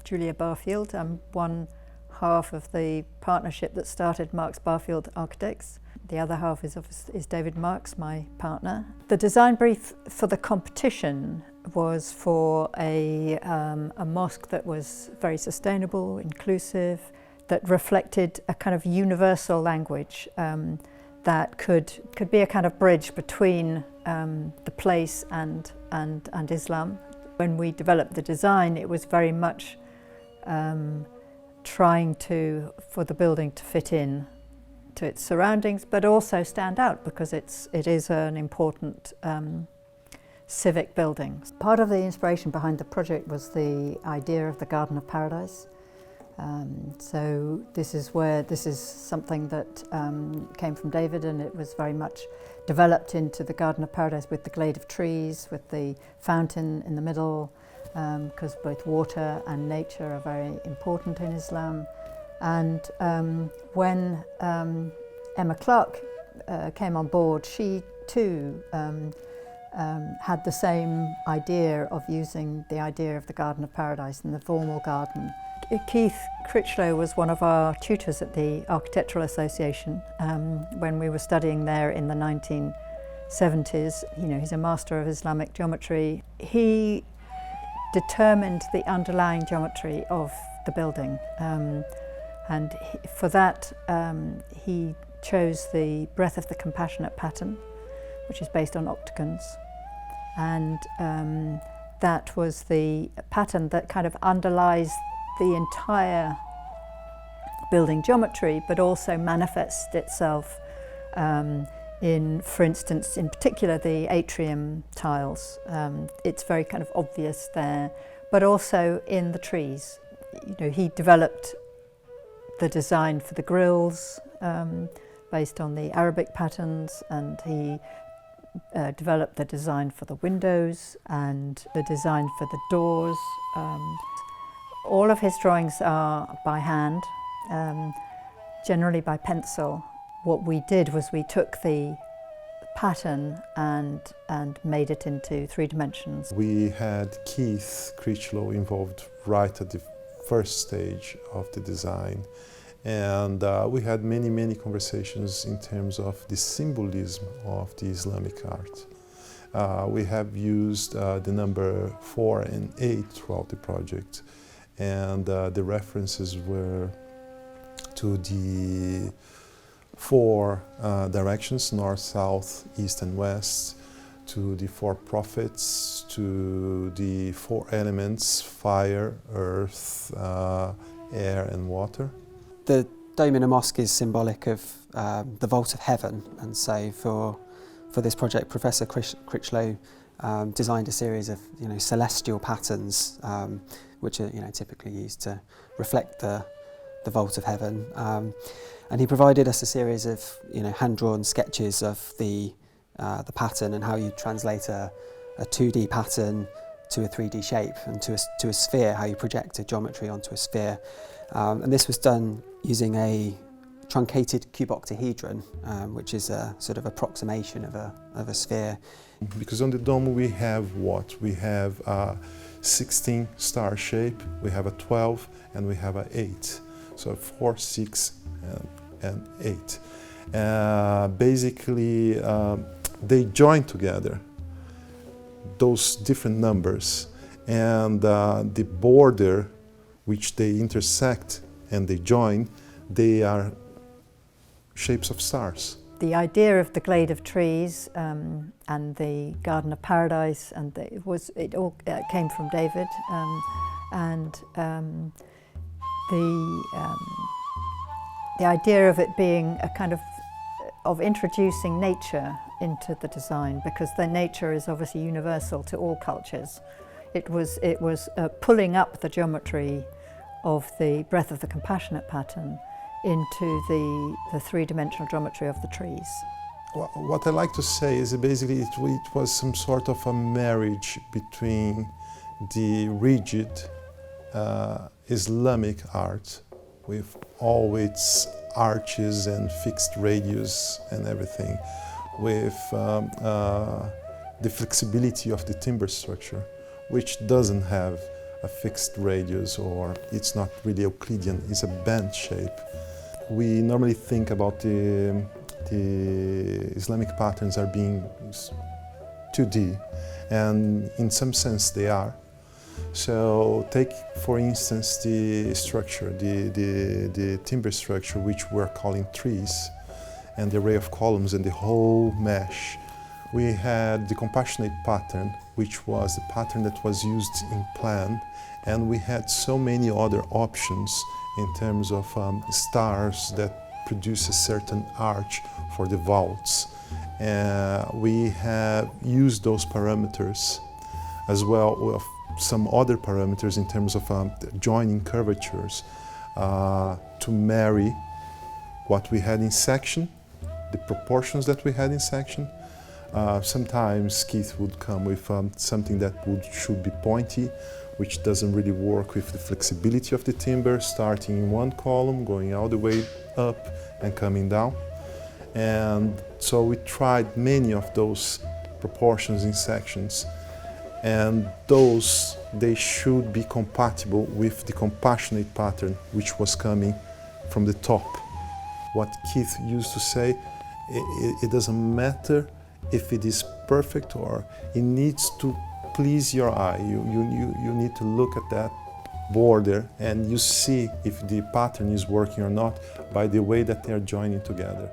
Julia Barfield. I'm one half of the partnership that started Marks Barfield Architects. The other half is David Marks, my partner. The design brief for the competition was for a mosque that was very sustainable, inclusive, that reflected a kind of universal language that could be a kind of bridge between the place and Islam. When we developed the design, it was very much trying for the building to fit in to its surroundings, but also stand out because it is an important civic building. Part of the inspiration behind the project was the idea of the Garden of Paradise. So this is something that came from David, and it was very much developed into the Garden of Paradise with the glade of trees, with the fountain in the middle, because both water and nature are very important in Islam. And when Emrah Clark came on board, she too had the same idea of using the idea of the Garden of Paradise and the formal garden. Keith Critchlow was one of our tutors at the Architectural Association when we were studying there in the 1970s. You know, he's a master of Islamic geometry. He determined the underlying geometry of the building, and for that he chose the breadth of the compassionate pattern, which is based on octagons, and that was the pattern that kind of underlies the entire building geometry, but also manifests itself in, for instance, in particular the atrium tiles. It's very kind of obvious there, but also in the trees. You know, he developed the design for the grills based on the Arabic patterns, and he developed the design for the windows and the design for the doors. All of his drawings are by hand, generally by pencil. What we did was we took the pattern and made it into 3 dimensions. We had Keith Critchlow involved right at the first stage of the design, and we had many conversations in terms of the symbolism of the Islamic art. We have used the number 4 and 8 throughout the project, and the references were to the 4 directions, north, south, east and west, to the 4 prophets, to the 4 elements, fire, earth, air and water. The dome in a mosque is symbolic of the vault of heaven, and so for this project Professor Critchlow designed a series of celestial patterns which are typically used to reflect the vault of heaven, and he provided us a series of hand-drawn sketches of the pattern and how you translate a 2D pattern to a 3D shape, and to a sphere, how you project a geometry onto a sphere, and this was done using a truncated cuboctahedron, which is a sort of approximation of a sphere. Because on the dome we have what? We have a 16 star shape, we have a 12, and we have a 8. So 4, 6, and 8. Basically, they join together, those different numbers, and the border which they intersect and they join, they are shapes of stars. The idea of the glade of trees and the Garden of Paradise, and it all came from David, and the idea of it being a kind of introducing nature into the design, because the nature is obviously universal to all cultures. It was pulling up the geometry of the breadth of the compassionate pattern into the 3-dimensional geometry of the trees. Well, what I like to say is that basically it was some sort of a marriage between the rigid Islamic art with all its arches and fixed radius and everything, with the flexibility of the timber structure, which doesn't have a fixed radius, or it's not really Euclidean, it's a band shape. We normally think about the Islamic patterns are being 2D, and in some sense they are. So take, for instance, the structure, the timber structure, which we're calling trees, and the array of columns and the whole mesh. We had the compassionate pattern, which was the pattern that was used in plan, and we had so many other options in terms of stars that produce a certain arch for the vaults. We have used those parameters as well with some other parameters in terms of joining curvatures to marry what we had in section, the proportions that we had in section. Sometimes Keith would come with something that should be pointy, which doesn't really work with the flexibility of the timber, starting in one column, going all the way up and coming down. And so we tried many of those proportions in sections, and those, they should be compatible with the compassionate pattern which was coming from the top. What Keith used to say, it doesn't matter if it is perfect, or it needs to please your eye. You need to look at that border and you see if the pattern is working or not by the way that they are joining together.